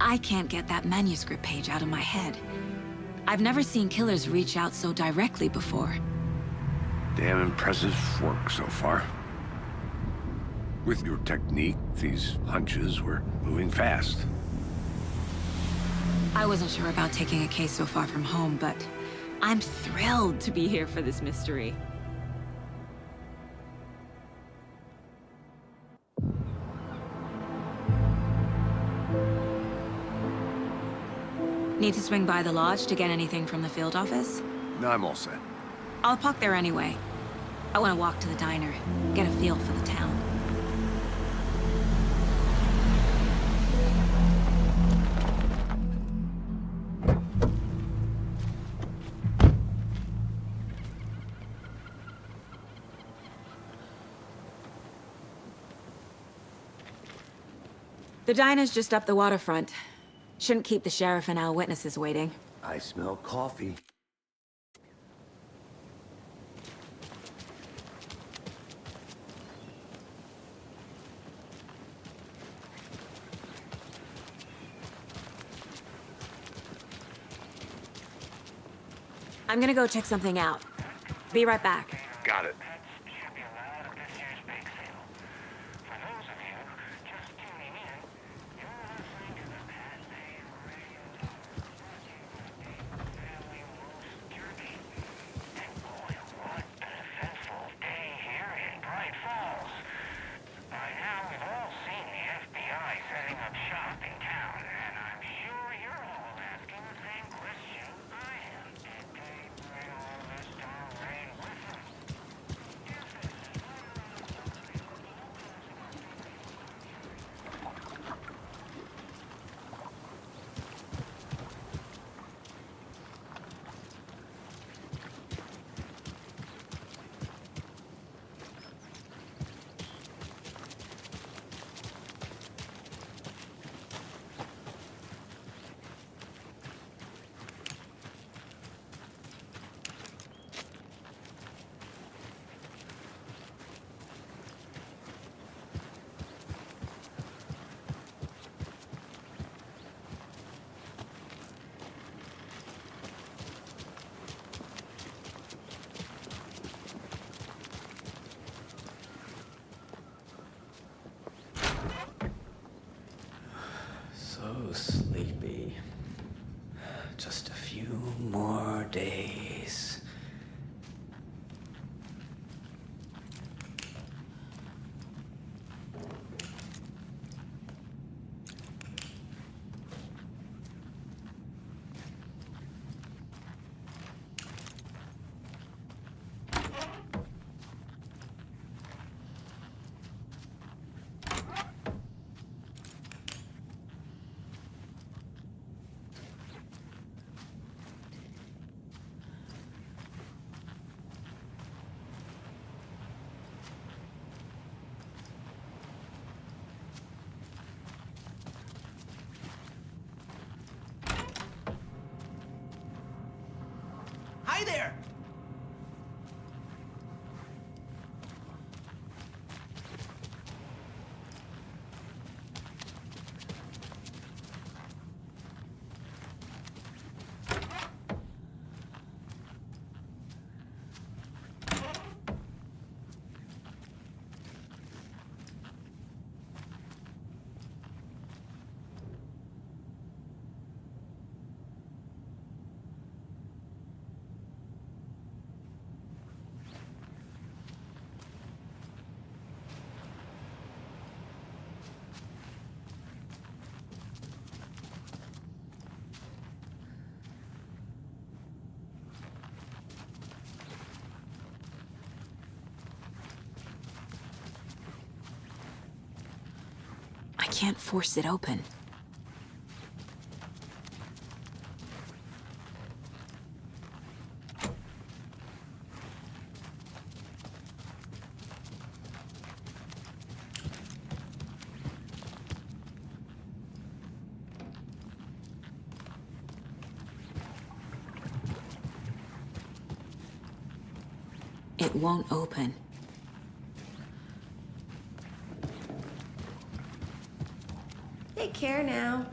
I can't get that manuscript page out of my head. I've never seen killers reach out so directly before. Damn impressive work so far. With your technique, these hunches were moving fast. I wasn't sure about taking a case so far from home, but I'm thrilled to be here for this mystery. Need to swing by the lodge to get anything from the field office? No, I'm all set. I'll park there anyway. I want to walk to the diner, get a feel for the town. The diner's just up the waterfront. Shouldn't keep the sheriff and our witnesses waiting. I smell coffee. I'm gonna go check something out. Be right back. Got it. So sleepy. Just a few more days. Hi there! I can't force it open. It won't open. Take care now.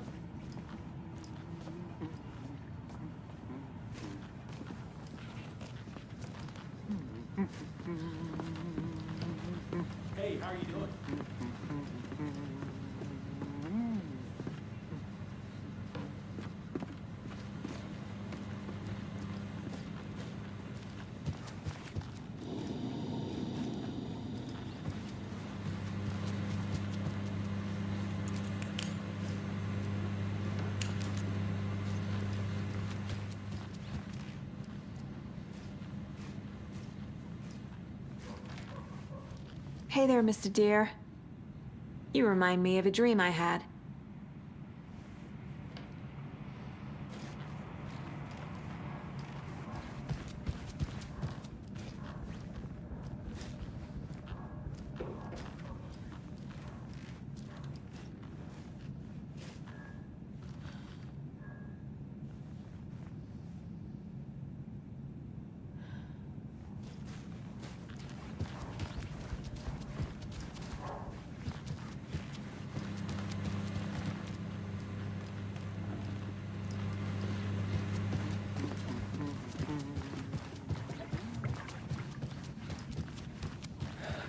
Hey there, Mr. Deer. You remind me of a dream I had.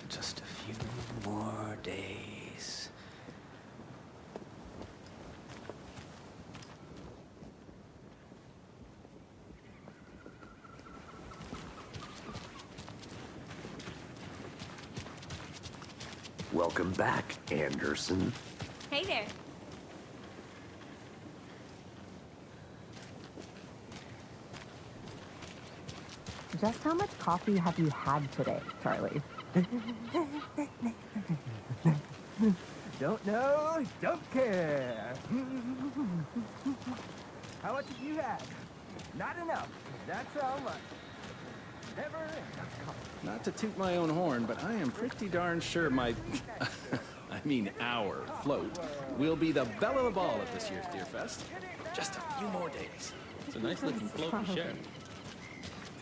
Just a few more days. Welcome back, Anderson. Hey there. Just how much coffee have you had today, Charlie? Don't know, don't care. How much have you had? Not enough. That's how much. Never enough. Not to toot my own horn, but I am pretty darn sure my, I mean our float will be the belle of the ball at this year's Deer Fest. Just a few more days. It's a nice looking float you share.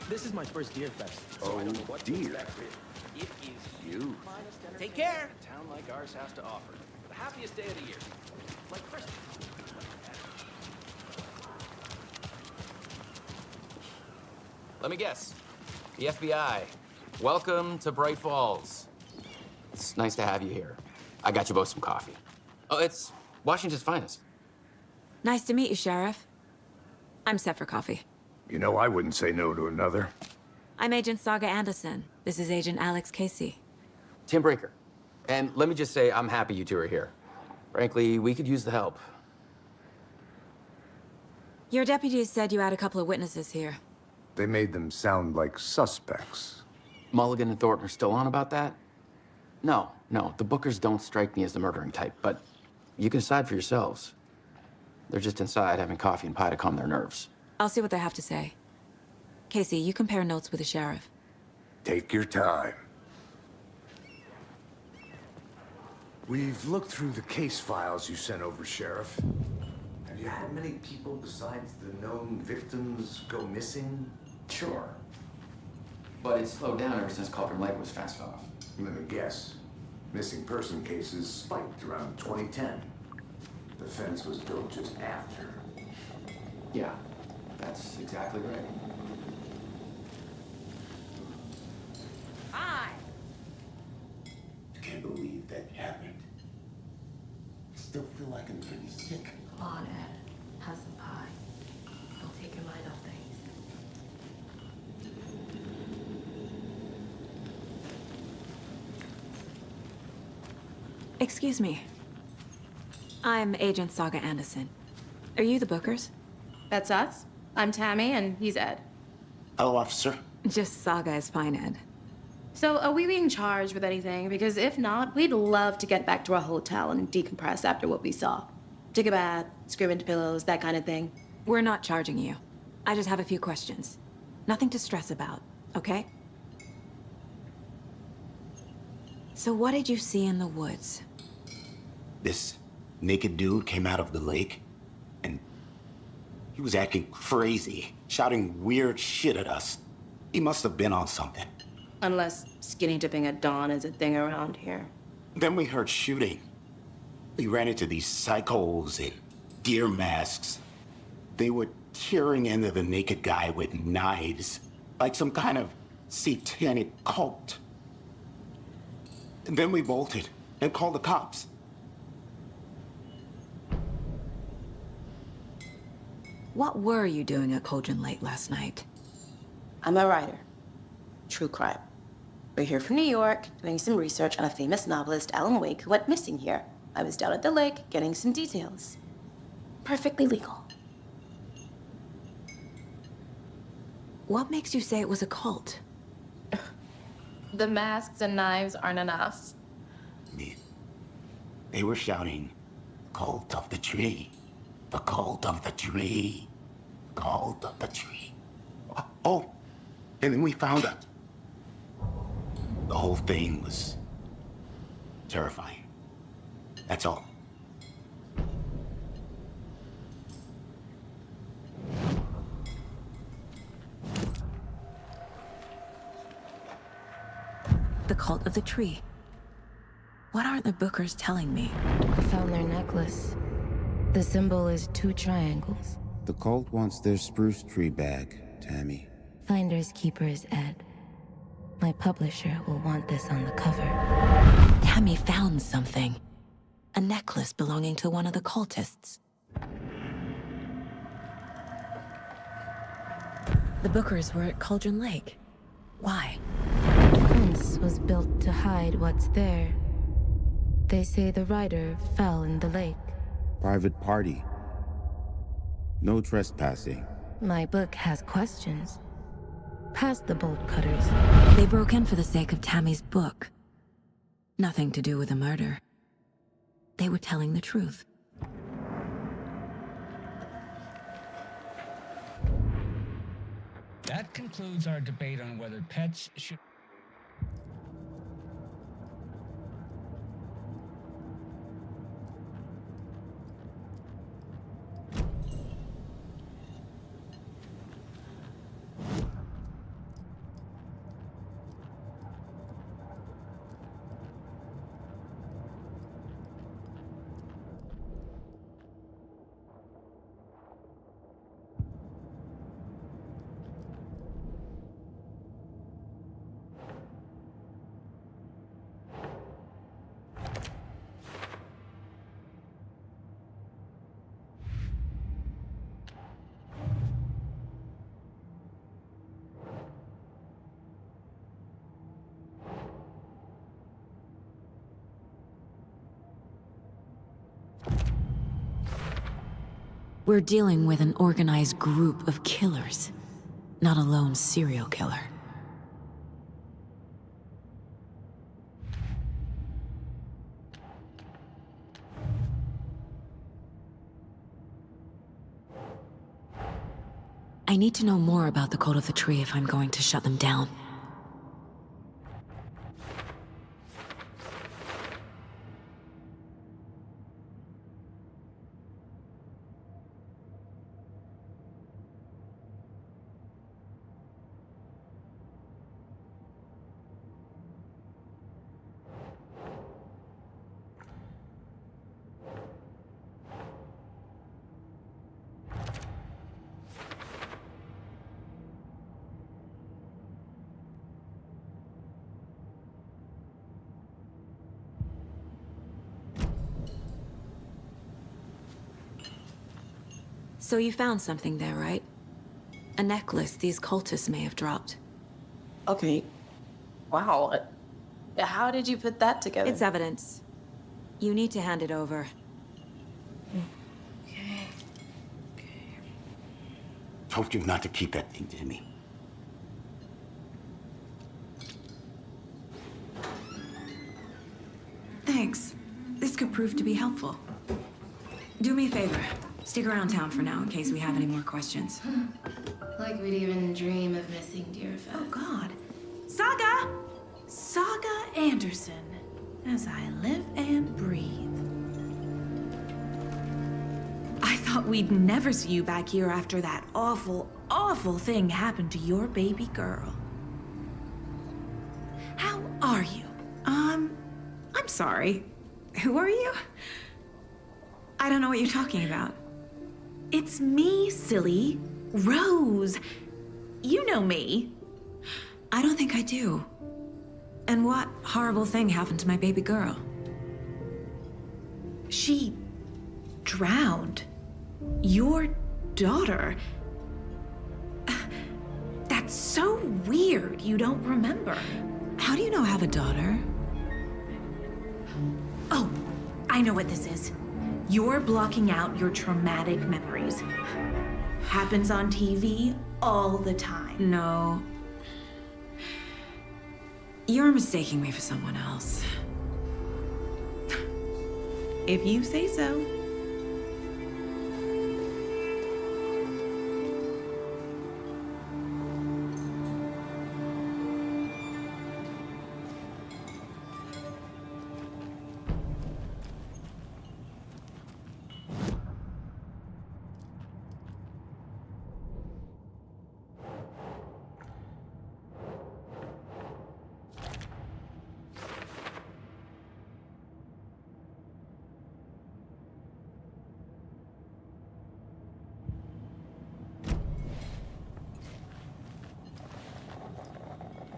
This is my first Deer Fest. Oh, dear. It is You. Take care. A town like ours has to offer. The happiest day of the year. Like Christmas. Let me guess. The FBI. Welcome to Bright Falls. It's nice to have you here. I got you both some coffee. Oh, it's Washington's finest. Nice to meet you, Sheriff. I'm set for coffee. You know, I wouldn't say no to another. I'm Agent Saga Anderson. This is Agent Alex Casey. Tim Breaker. And let me just say, I'm happy you two are here. Frankly, we could use the help. Your deputies said you had a couple of witnesses here. They made them sound like suspects. Mulligan and Thornton are still on about that? No, the Bookers don't strike me as the murdering type, but you can decide for yourselves. They're just inside having coffee and pie to calm their nerves. I'll see what they have to say. Casey, you compare notes with the sheriff. Take your time. We've looked through the case files you sent over, Sheriff. Have you had many people besides the known victims go missing? Sure. But it's slowed down ever since Culprin Lake was fenced off. Let me guess. Missing person cases spiked around 2010. The fence was built just after. Yeah, that's exactly right. Hi. Can't believe that happened. Still feel like I'm pretty sick. Come on, Ed. Have some pie. Don't take your mind off things. Excuse me. I'm Agent Saga Anderson. Are you the Bookers? That's us. I'm Tammy, and he's Ed. Hello, officer. Just Saga is fine, Ed. So, are we being charged with anything? Because if not, we'd love to get back to our hotel and decompress after what we saw. Take a bath, scream into pillows, that kind of thing. We're not charging you. I just have a few questions. Nothing to stress about, okay? So what did you see in the woods? This naked dude came out of the lake, and he was acting crazy, shouting weird shit at us. He must have been on something. Unless skinny dipping at dawn is a thing around here. Then we heard shooting. We ran into these psychos in deer masks. They were tearing into the naked guy with knives, like some kind of satanic cult. And then we bolted and called the cops. What were you doing at Cauldron Lake last night? I'm a writer. True crime. We're here from New York, doing some research on a famous novelist, Alan Wake, who went missing here. I was down at the lake, getting some details. Perfectly legal. What makes you say it was a cult? The masks and knives aren't enough. They were shouting, "Cult of the tree, the cult of the tree, cult of the tree." Oh, and then we found it. The whole thing was terrifying. That's all. The cult of the tree. What aren't the Bookers telling me? I found their necklace. The symbol is 2 triangles. The cult wants their spruce tree back, Tammy. Finders keepers, Ed. My publisher will want this on the cover. Tammy found something. A necklace belonging to one of the cultists. The Bookers were at Cauldron Lake. Why? The fence was built to hide what's there. They say the rider fell in the lake. Private party. No trespassing. My book has questions. Past the bolt cutters. They broke in for the sake of Tammy's book. Nothing to do with a murder. They were telling the truth. That concludes our debate on whether pets should... We're dealing with an organized group of killers, not a lone serial killer. I need to know more about the Cult of the Tree if I'm going to shut them down. So you found something there, right? A necklace these cultists may have dropped. Okay. Wow. How did you put that together? It's evidence. You need to hand it over. Okay. Told you not to keep that thing to me. Thanks. This could prove to be helpful. Do me a favor. Stick around town for now in case we have any more questions. Like we'd even dream of missing Deerfest. Oh, God. Saga! Saga Anderson. As I live and breathe. I thought we'd never see you back here after that awful, awful thing happened to your baby girl. How are you? I'm sorry. Who are you? I don't know what you're talking about. It's me, silly. Rose. You know me. I don't think I do. And what horrible thing happened to my baby girl? She drowned. Your daughter. That's so weird you don't remember. How do you know I have a daughter? Oh, I know what this is. You're blocking out your traumatic memories. Happens on TV all the time. No. You're mistaking me for someone else. If you say so.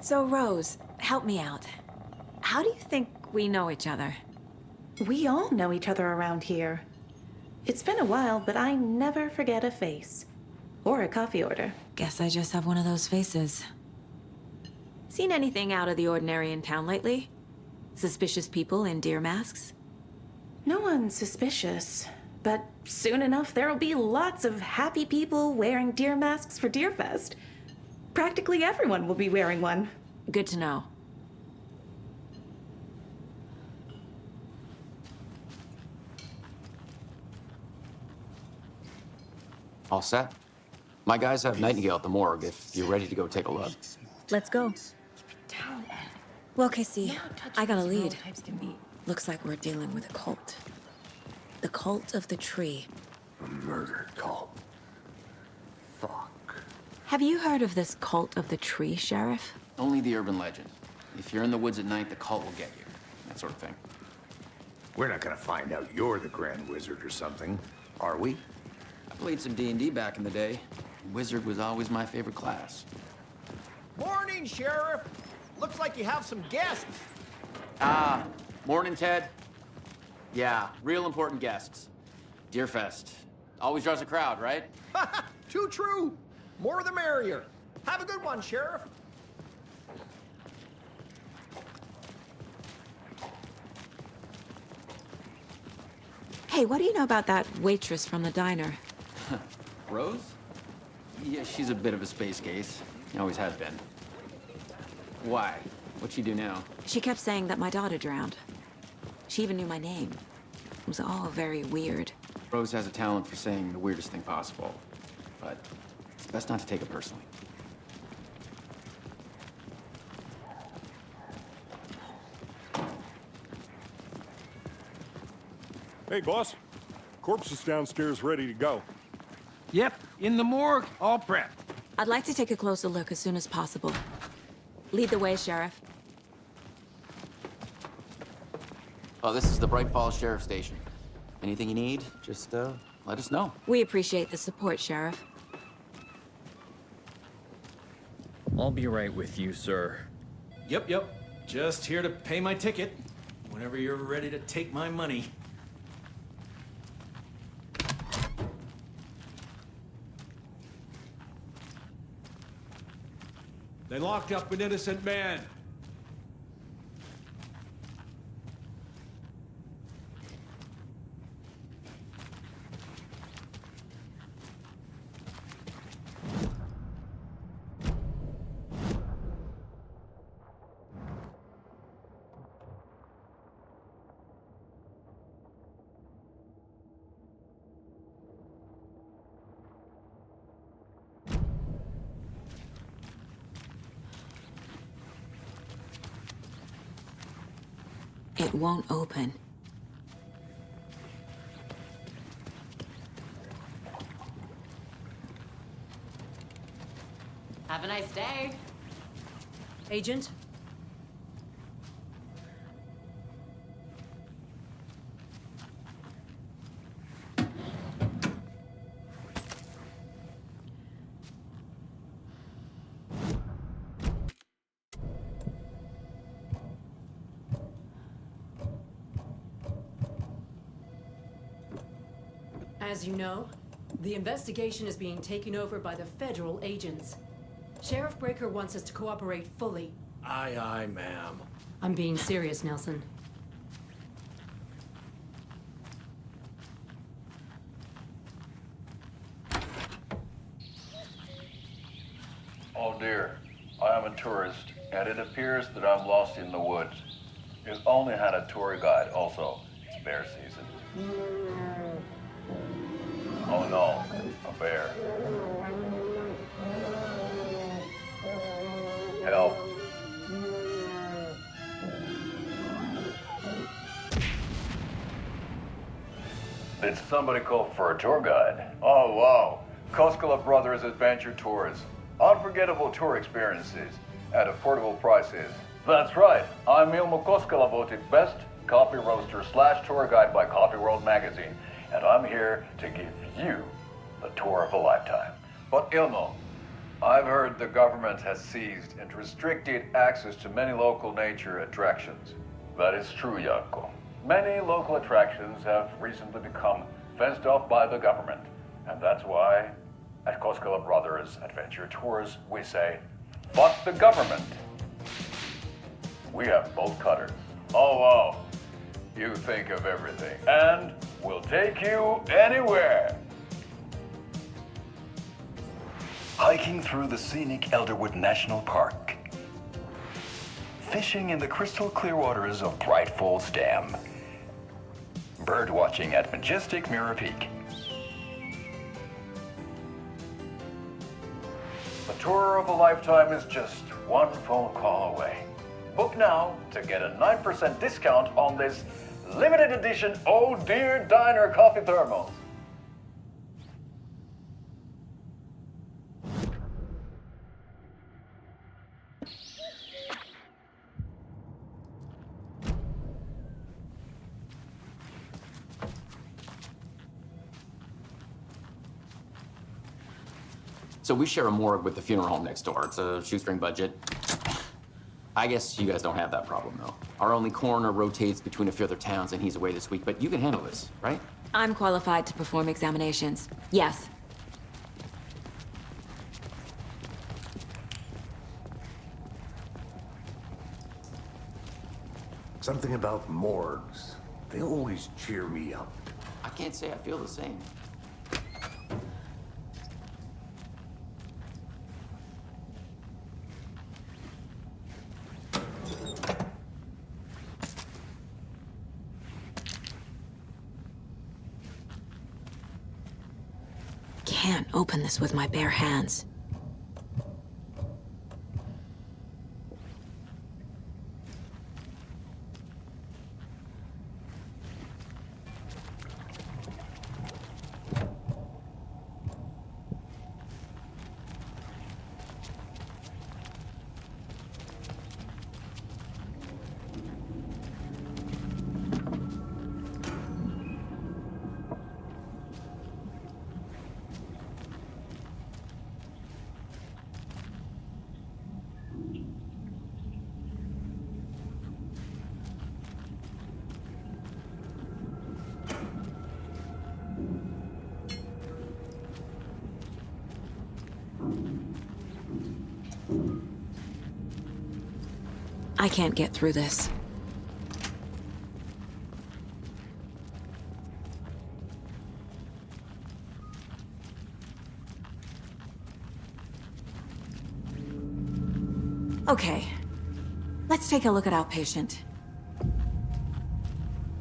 So, Rose, help me out. How do you think we know each other? We all know each other around here. It's been a while, but I never forget a face. Or a coffee order. Guess I just have one of those faces. Seen anything out of the ordinary in town lately? Suspicious people in deer masks? No one's suspicious. But soon enough, there'll be lots of happy people wearing deer masks for Deerfest. Practically everyone will be wearing one. Good to know. All set? My guys have Nightingale at the morgue if you're ready to go take a look. Let's go. Well, Casey, I got a lead. Looks like we're dealing with a cult. The cult of the tree. A murder cult. Fuck. Have you heard of this cult of the tree, Sheriff? Only the urban legend. If you're in the woods at night, the cult will get you. That sort of thing. We're not gonna find out you're the Grand Wizard or something, are we? I played some D&D back in the day. Wizard was always my favorite class. Morning, Sheriff. Looks like you have some guests. Morning, Ted. Yeah, real important guests. Deerfest. Always draws a crowd, right? Too true. More the merrier. Have a good one, Sheriff. Hey, what do you know about that waitress from the diner? Rose? Yeah, she's a bit of a space case. Always has been. Why? What'd she do now? She kept saying that my daughter drowned. She even knew my name. It was all very weird. Rose has a talent for saying the weirdest thing possible. But it's best not to take it personally. Hey, boss. Corpse is downstairs ready to go. Yep, in the morgue, all prepped. I'd like to take a closer look as soon as possible. Lead the way, Sheriff. Oh, this is the Bright Falls Sheriff Station. Anything you need, just let us know. We appreciate the support, Sheriff. I'll be right with you, sir. Yep. Just here to pay my ticket. Whenever you're ready to take my money. They locked up an innocent man. It won't open. Have a nice day. Agent? As you know, the investigation is being taken over by the federal agents. Sheriff Breaker wants us to cooperate fully. Aye, ma'am. I'm being serious, Nelson. Oh dear, I am a tourist. and it appears that I'm lost in the woods. It only had a tour guide, also. It's bear season. Oh no, a bear. Help. Did somebody call for a tour guide? Oh, wow. Koskela Brothers Adventure Tours. Unforgettable tour experiences at affordable prices. That's right. I'm Ilmo Koskela, voted best coffee roaster / tour guide by Coffee World magazine. And I'm here to give you the tour of a lifetime. But Ilmo, I've heard the government has seized and restricted access to many local nature attractions. That is true, Jaakko. Many local attractions have recently become fenced off by the government. And that's why, at Koskela Brothers Adventure Tours, we say, fuck the government. We have bolt cutters. Oh, wow. You think of everything. And we'll take you anywhere. Hiking through the scenic Elderwood National Park. Fishing in the crystal clear waters of Bright Falls Dam. Bird watching at majestic Mirror Peak. The tour of a lifetime is just one phone call away. Book now to get a 9% discount on this limited edition Oh Dear Diner coffee thermos. So we share a morgue with the funeral home next door. It's a shoestring budget. I guess you guys don't have that problem, though. Our only coroner rotates between a few other towns, and he's away this week, but you can handle this, right? I'm qualified to perform examinations. Yes. Something about morgues. They always cheer me up. I can't say I feel the same. Can't open this with my bare hands. I can't get through this. Okay, let's take a look at outpatient.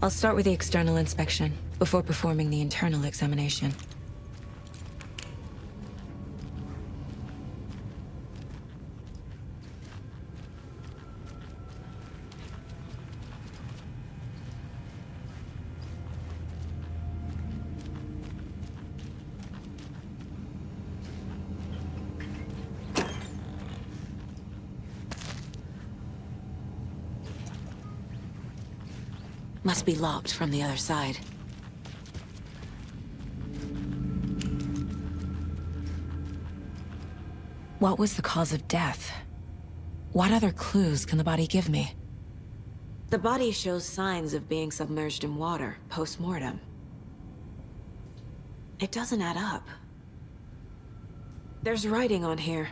I'll start with the external inspection before performing the internal examination. Must be locked from the other side. What was the cause of death? What other clues can the body give me? The body shows signs of being submerged in water post-mortem. It doesn't add up. There's writing on here.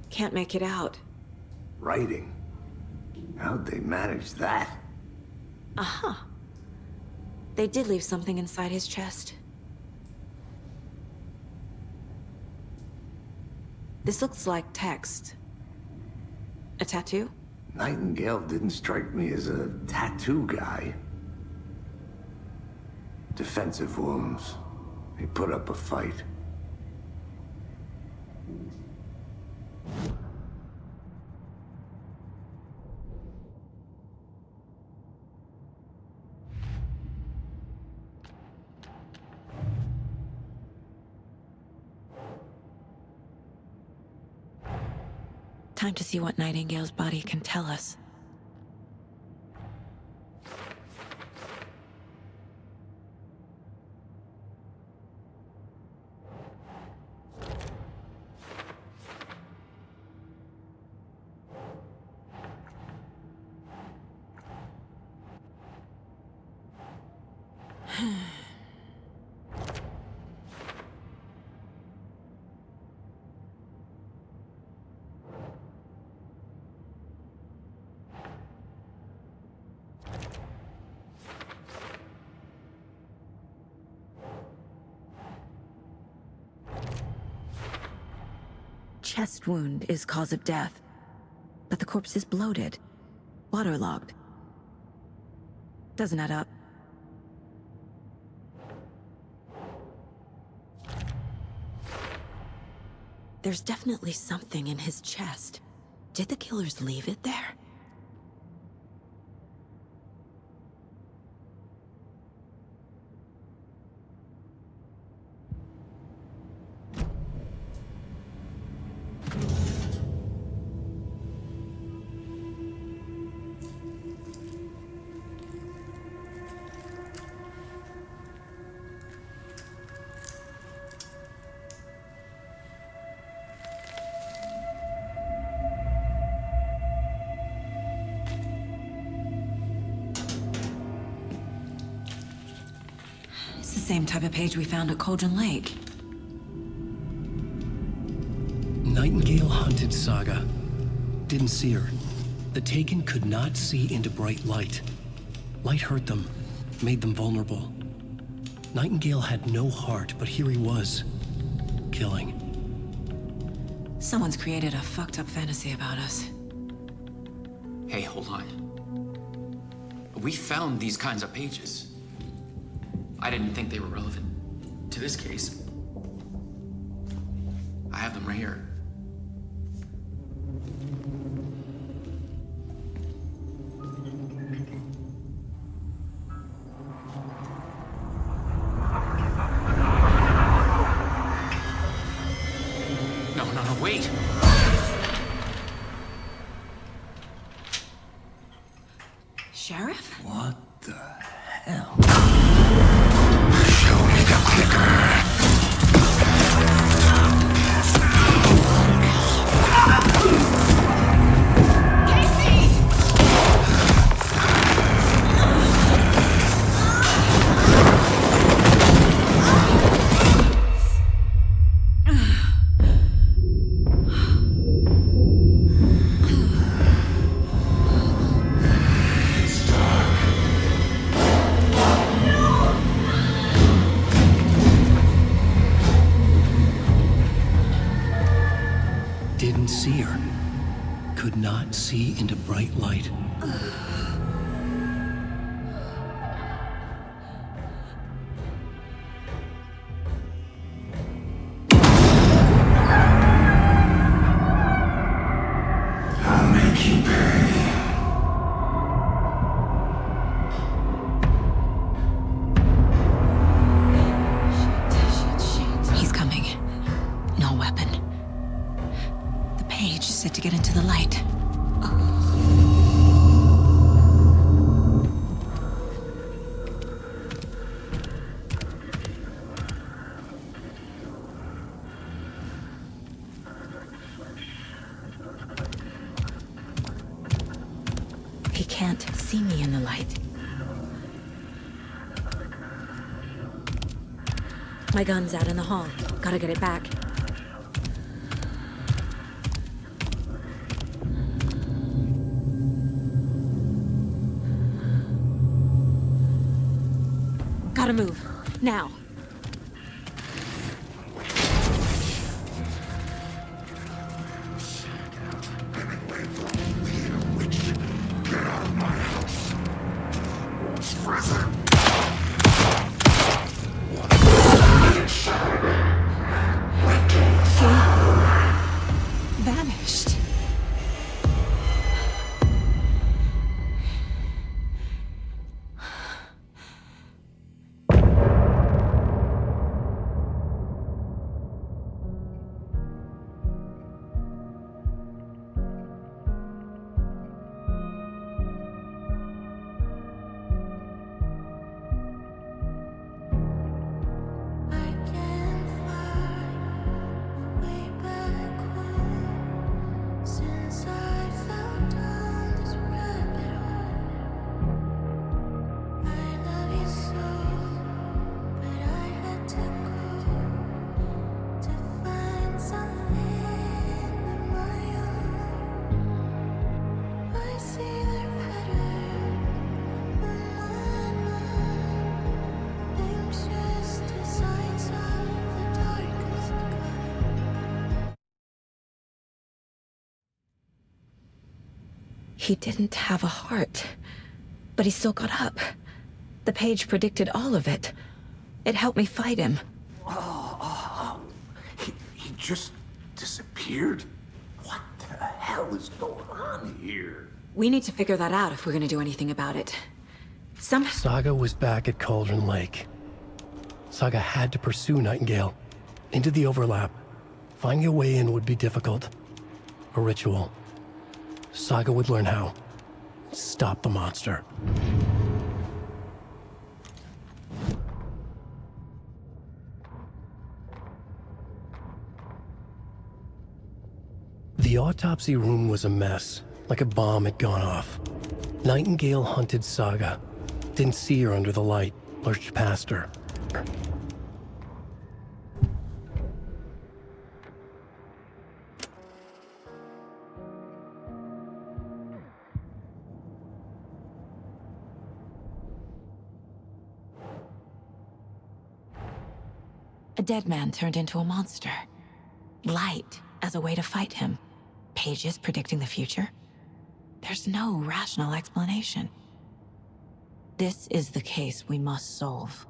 Can't make it out. Writing? How'd they manage that? Uh-huh. They did leave something inside his chest. This looks like text. A tattoo? Nightingale didn't strike me as a tattoo guy. Defensive wounds. He put up a fight. Time to see what Nightingale's body can tell us. Chest wound is cause of death, but the corpse is bloated, waterlogged. Doesn't add up. There's definitely something in his chest. Did the killers leave it there? It's the same type of page we found at Cauldron Lake. Nightingale hunted Saga. Didn't see her. The Taken could not see into bright light. Light hurt them, made them vulnerable. Nightingale had no heart, but here he was, killing. Someone's created a fucked up fantasy about us. Hey, hold on. We found these kinds of pages. I didn't think they were relevant to this case. I have them right here. No, wait! Sheriff? What the hell? Show me the clicker. Didn't see her. Could not see into bright light. I'll make you pay. He's coming. No weapon. The page said to get into the light. He can't see me in the light. My gun's out in the hall. Gotta get it back. Gotta move. Now. He didn't have a heart, but he still got up. The page predicted all of it. It helped me fight him. He just disappeared? What the hell is going on here? We need to figure that out if we're gonna do anything about it. Saga was back at Cauldron Lake. Saga had to pursue Nightingale into the overlap. Finding a way in would be difficult. A ritual. Saga would learn how. Stop the monster. The autopsy room was a mess, like a bomb had gone off. Nightingale hunted Saga. Didn't see her under the light, lurched past her. A dead man turned into a monster. Light as a way to fight him. Pages predicting the future? There's no rational explanation. This is the case we must solve.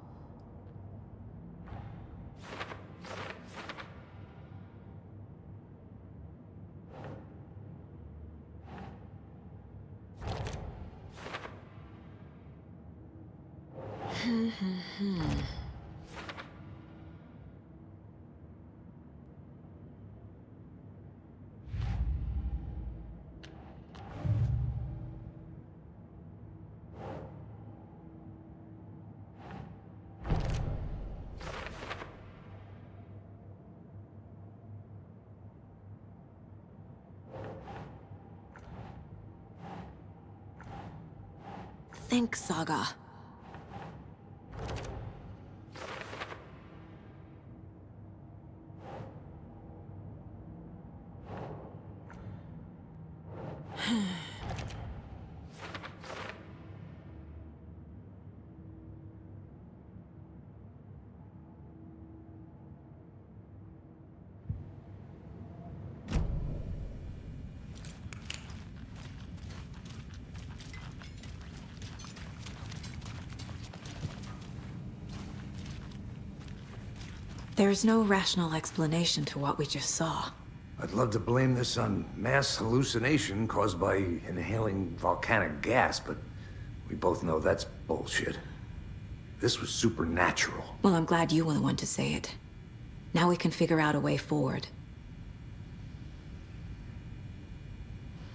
Think, Saga. There's no rational explanation to what we just saw. I'd love to blame this on mass hallucination caused by inhaling volcanic gas, but we both know that's bullshit. This was supernatural. Well, I'm glad you were the one to say it. Now we can figure out a way forward.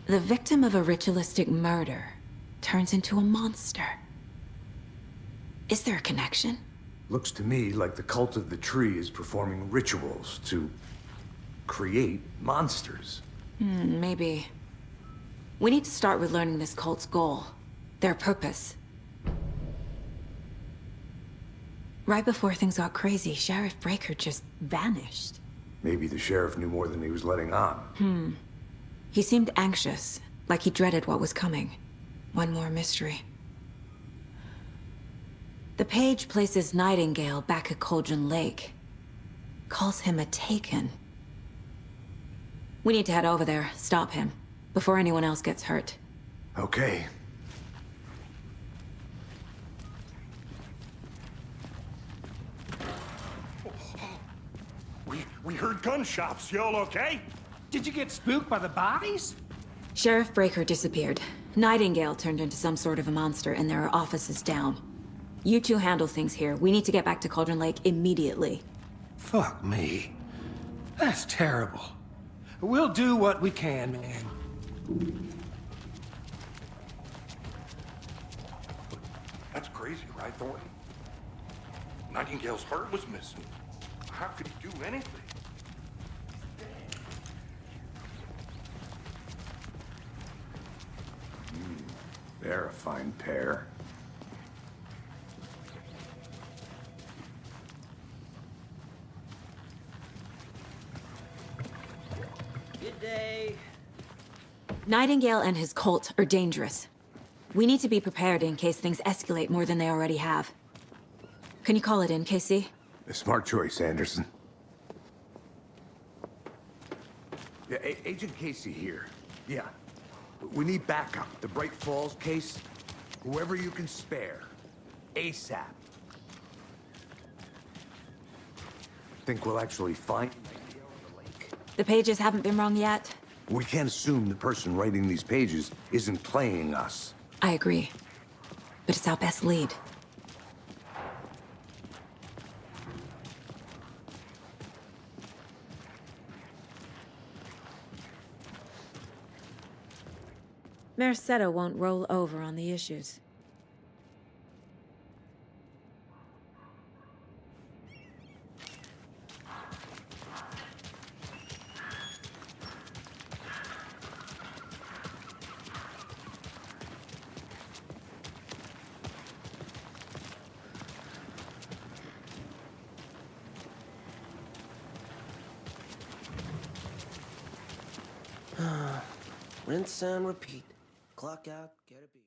The victim of a ritualistic murder turns into a monster. Is there a connection? Looks to me like the cult of the tree is performing rituals to create monsters. Maybe. We need to start with learning this cult's goal, their purpose. Right before things got crazy, Sheriff Breaker just vanished. Maybe the sheriff knew more than he was letting on. He seemed anxious, like he dreaded what was coming. One more mystery. The page places Nightingale back at Cauldron Lake. Calls him a Taken. We need to head over there, stop him, before anyone else gets hurt. Okay. We heard gunshots. Y'all okay? Did you get spooked by the bodies? Sheriff Breaker disappeared. Nightingale turned into some sort of a monster, and there are offices down. You two handle things here. We need to get back to Cauldron Lake immediately. Fuck me. That's terrible. We'll do what we can, man. That's crazy, right, Thornton? Nightingale's heart was missing. How could he do anything? They're a fine pair. Good day. Nightingale and his cult are dangerous. We need to be prepared in case things escalate more than they already have. Can you call it in, KC? A smart choice, Anderson. Yeah, Agent Casey here. Yeah. We need backup. The Bright Falls case, whoever you can spare. ASAP. Think we'll actually find Inicio on the lake? The pages haven't been wrong yet. We can't assume the person writing these pages isn't playing us. I agree. But it's our best lead. Mercado won't roll over on the issues. Rinse and repeat. Clock out, get a beer.